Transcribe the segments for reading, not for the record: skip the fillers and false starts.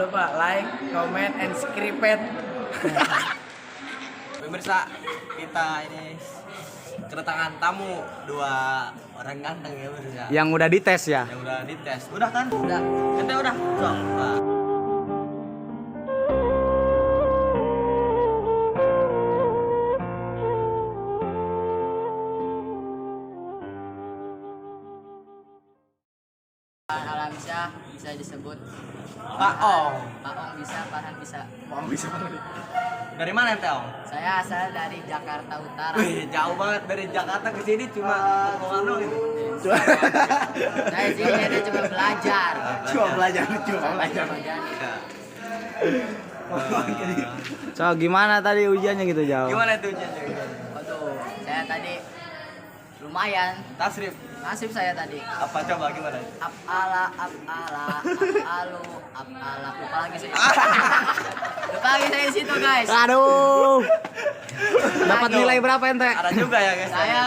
lupa like, comment, and subscribe. Pemirsa, kita ini kedatangan tamu dua orang ganteng ya pemirsa. Yang udah dites ya? Yang udah dites. Udah kan? Udah. Ente udah? Udah. Nah. Alamsyah bisa disebut Pak Ong. Pak Ong bisa, Farhan bisa. Ong bisa. Dari mana ente Ong? Saya asal dari Jakarta Utara. Wih, jauh banget dari Jakarta ke sini cuma ngomongan doang gitu. Saya sini ada cuma belajar. Cuma belajar. So, gimana tadi ujiannya gitu jauh? Gimana itu ujiannya? Waduh, saya tadi lumayan. Tasrif. Nasib saya tadi. Apa coba gimana? Apala, lupa lagi saya. Lupa lagi saya di situ guys. Aduh. Dapat nilai berapa ente? Ada juga ya guys. Saya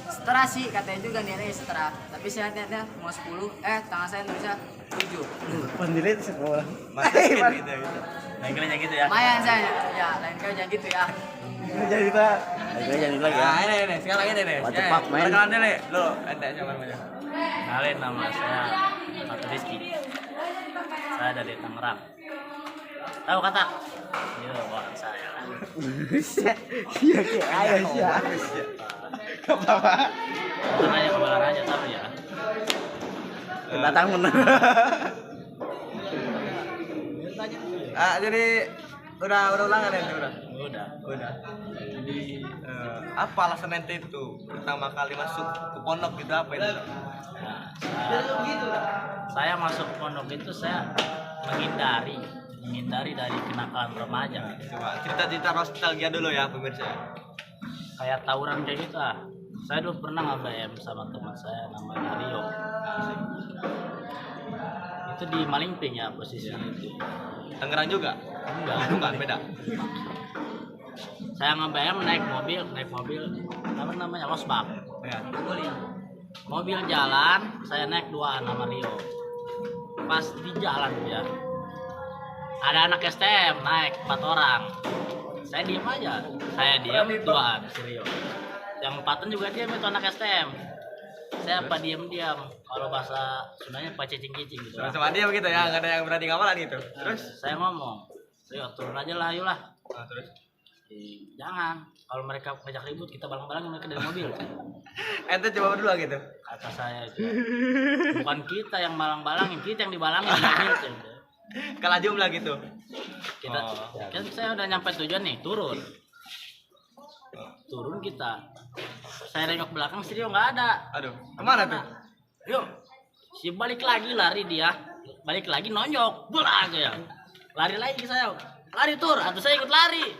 setara sih katanya juga nilai setara. Tapi saya lihatnya mau 10, tangan saya nulisnya 7. Pendidik sekolah. Masih gitu ya gitu. Lain kali jangan gitu ya. Lumayan saya. Ya, lain kali jangan gitu ya. Jadi kita. Jadi lagi ya. Nah, ini sekarang ini nih. What the fuck, man? Perkenalan dulu. Lo, ente siapa namanya? Kenalin, nama saya Kata Rizky. Saya dari Tangerang. Tahu kata? Iya, orang saya lah. Iya kayak ayo sih. Apa? Bukan aja kebalan aja tapi ya. Datang bener. Jadi udah ulangan ente udah. Udah. Jadi apa alasan ente itu pertama kali masuk ke pondok gitu apa itu? Nah, saya masuk pondok itu saya menghindari dari kenakalan remaja. Coba cerita-cerita nostalgia dulu ya pemirsa. Kayak tawuran kayak gitu ah. Saya dulu pernah nge-BM sama teman saya namanya Rio. Itu di Malingping ya posisinya itu. Tangerang juga? Enggak. Bukan, beda. Saya nge-BM naik mobil apa namanya losbak. Ya. Mobil jalan, saya naik duaan sama Rio. Pas di jalan ya, ada anak STM naik 4 orang. Saya diem aja, saya diem duaan si Rio. Yang 4-an juga diem itu anak STM. Saya apa diam-diam, kalau bahasa Sundanya pacicing-cicing gitu. Sama dia begitu ya, nggak ada yang berani ngawalan gitu. Terus? Saya ngomong, Rio turun aja lah, ayolah. Nah, terus? Jangan, kalau mereka ngajak ribut kita balang-balangin mereka dari mobil. Ente coba berdua gitu? Kata saya itu, bukan kita yang balang-balangin, kita yang dibalangin mobil itu. Kalah jumlah gitu? Kita, kan saya udah nyampe tujuan nih, turun kita. Saya nengok belakang, si Rio nggak ada. Aduh, kemana tuh? Rio, si balik lagi lari dia, balik lagi nonjok, bola aja ya. Lari lagi saya. Lari tur, atau saya ikut lari.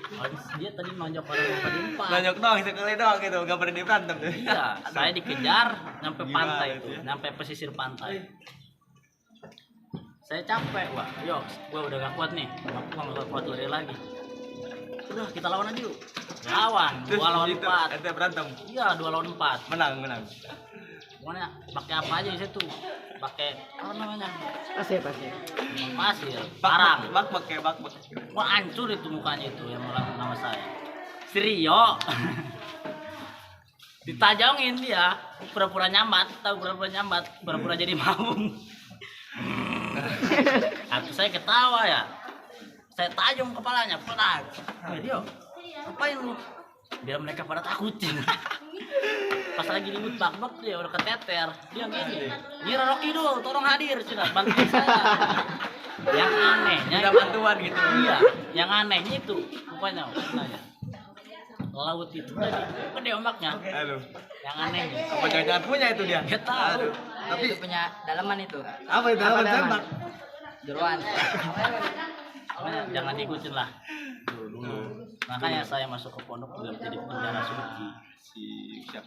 Dia tadi nonjok orang yang tadi empat. Nonjok doang, sekali doang gitu, gak berani berantem tuh. Iya, saya dikejar nyampe Gila pantai itu tuh, ya. nyampe pesisir pantai. Saya capek, wah, yuk, gua udah gak kuat nih, aku gak kuat lari lagi. Udah, kita lawan aja yuk. Lawan, Terus 2 lawan gitu, 4. ente berantem? Iya, 2 lawan 4. Menang. Pokoknya pakai apa aja di situ? Pakai apa namanya? Pasir. Pasir, parang. Bak. Wah, hancur itu mukanya itu yang melawan nama saya. Si Rio. Ditajongin dia, pura-pura nyambat, pura-pura jadi maung. Atau saya ketawa ya. Saya tajam kepalanya, petak. Rio, ngapain lu? Biar mereka pada takutin. Pas lagi ribut bak dia udah keteter. Dia gini. Ngira Rocky dulu, tolong hadir sudah bantuin saya. Yang anehnya Ada itu, bantuan gitu. iya, yang anehnya itu rupanya laut itu tadi gede ombaknya. Aduh. Yang anehnya. Apa jangan punya itu dia? Nggak tahu. Aduh. Tapi itu punya dalaman itu. Apa itu? Apa dalaman? tembak? Jeruan. Makanya jangan diikutin lah. Dulu. Makanya saya masuk ke pondok biar jadi penjara suci. Siap.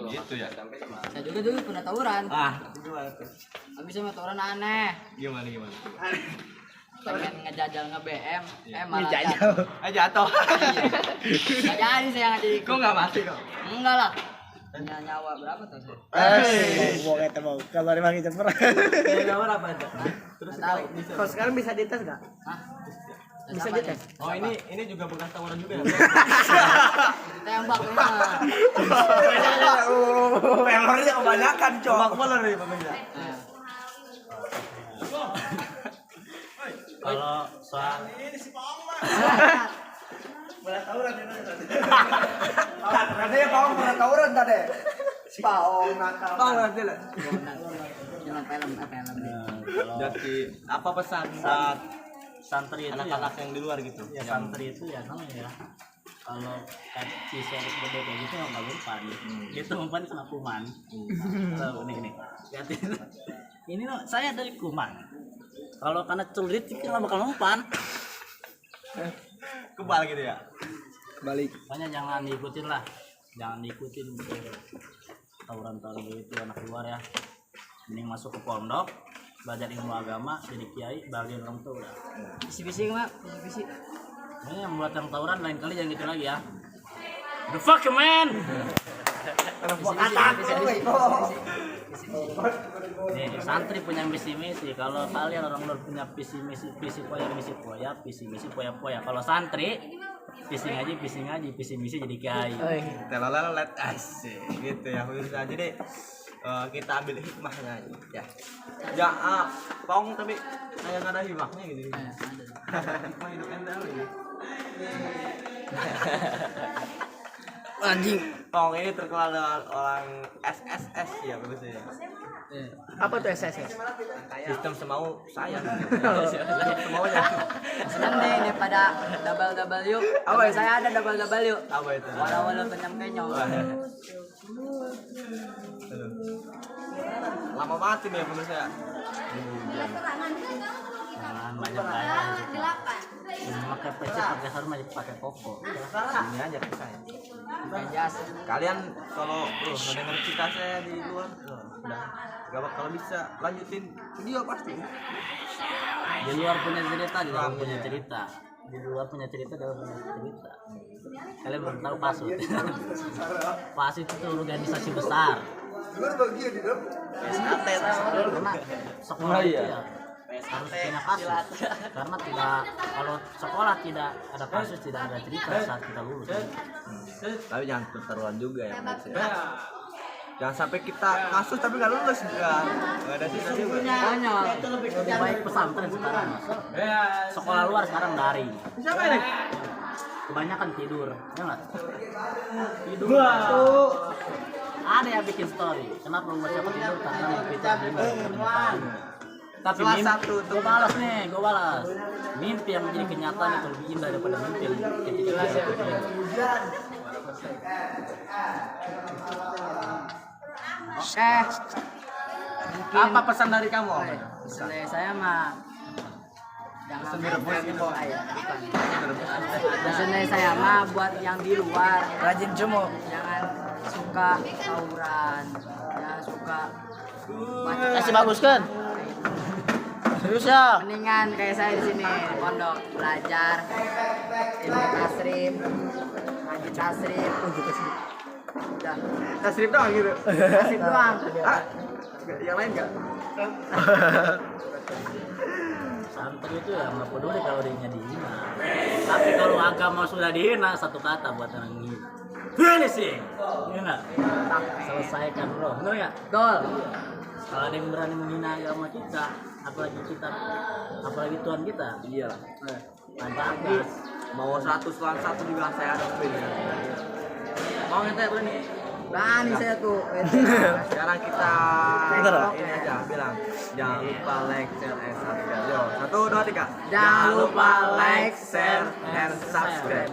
Gitu ya. Saya juga dulu pernah tawuran. Gimana tuh? Habis sama tawuran aneh. Gimana? Pengen ngejajal nge-BM, malah Jajal. Jatuh. Nggak jadi saya nggak jadi ikut. Kok nggak mati kok? Enggak lah. punya nyawa berapa tuh saya? Mau kita mau kalau memang itu pernah. Nyawa apa aja? Terus Nggak tahu. Kalau sekarang bisa dites nggak? Hah? Bisa Siapa dites. nih? Oh ini juga bekas tawaran juga ya? Ditembak ini mah. Pelornya kebanyakan, Cok. Bak bola nih pemirsa. Kalau soal Pernah tawuran ya. Katanya Paong pernah tawuran tadi. Si Paong nakal. Tahu nanti lah. Film film nih. kalau Jadi apa pesan buat santri itu anak-anak yang di luar gitu? ya santri itu ya namanya ya kalau siswa gede kayak gitu nggak mempan dia tuh mempan sama kuman. Tahu nih lihatin ini loh saya dari kuman kalau karena sulit itu nggak bakal mempan. Kebal gitu ya? Balik. Makanya jangan diikutin lah, jangan diikutin tawuran-tawuran begitu anak luar ya. Mending masuk ke pondok, belajar ilmu agama, jadi kiai, bagian orang tua udah. Bisi-bisi mak, bisi-bisi. Makanya yang buat yang tawuran lain kali jangan gitu lagi ya. The fuck man. Nih santri punya visi misi. Kalau kalian orang luar punya visi misi poya, visi misi poya. Kalau santri visi ngaji, visi misi jadi kiai. Telalalat asik gitu ya pemirsa. Jadi kita ambil hikmahnya aja ya. Ya, Paong tapi kayak nggak ada hikmahnya gitu. Hikmah hidup ente apa ini? Anjing. Paong ini terkenal dengan orang SSS ya pemirsa ya. Apa tuh SSS? Sistem semau saya. Semaunya. Senang deh daripada double yuk. Apa itu? Saya ada double yuk. Apa itu? Walau kenyang kenyong. Lama banget ini ya pemirsa ya. Jangan banyak pakai PC pakai sarung aja pakai koko. Ini aja ke saya. Bukan jas. Kalian kalau mendengar cerita saya di luar, udah kalau bisa lanjutin video pasti. Di luar punya cerita, di dalam punya cerita. Di luar punya cerita, di dalam punya cerita. Kalian belum tahu PASUD. PASUD itu organisasi besar. Karena sekolah itu ya harus punya kasus. Karena kalau sekolah tidak ada kasus, tidak ada cerita saat kita lulus. Tapi jangan tertaruhan juga ya pemirsa. Jangan sampai kita kasus tapi nggak lulus juga. Nggak ada sisa juga. Banyak. Lebih baik pesantren sekarang. Sekolah luar sekarang daring. Siapa ini? Kebanyakan tidur, ya nggak? Tidur. Ada yang bikin story. Kenapa membuat siapa tidur? Karena mimpinya di tapi Salah mimpi, satu tuh. gue balas. Mimpi yang menjadi kenyataan itu lebih indah daripada mimpi yang ketika dia lakukan. Apa pesan dari kamu? Pesan dari saya mah jangan buat pesan dari saya mah buat yang di luar Rajin jemo. jangan suka tawuran, jangan suka Kasih bagus kan? Serius ya? mendingan kayak saya di sini pondok belajar ilmu tasrif, ngaji tasrif, udah Tasrif doang gitu. tasrif doang. Yang lain nggak? Santri itu ya nggak peduli kalau dirinya dihina. Tapi kalau agama sudah dihina, satu kata buat orang ini. Finishing. Iya nggak? Selesaikan bro. Bener nggak? Betul. Kalau ada yang berani menghina agama kita, apalagi Tuhan kita, Iya. lancar gas. Mau 100 lawan 1 juga saya hadapin. Mau ente berani? Berani saya tuh. Sekarang kita Bener. ini aja bilang jangan lupa like, share, and subscribe. Yo, 1, 2, 3. Jangan lupa like, share, and subscribe.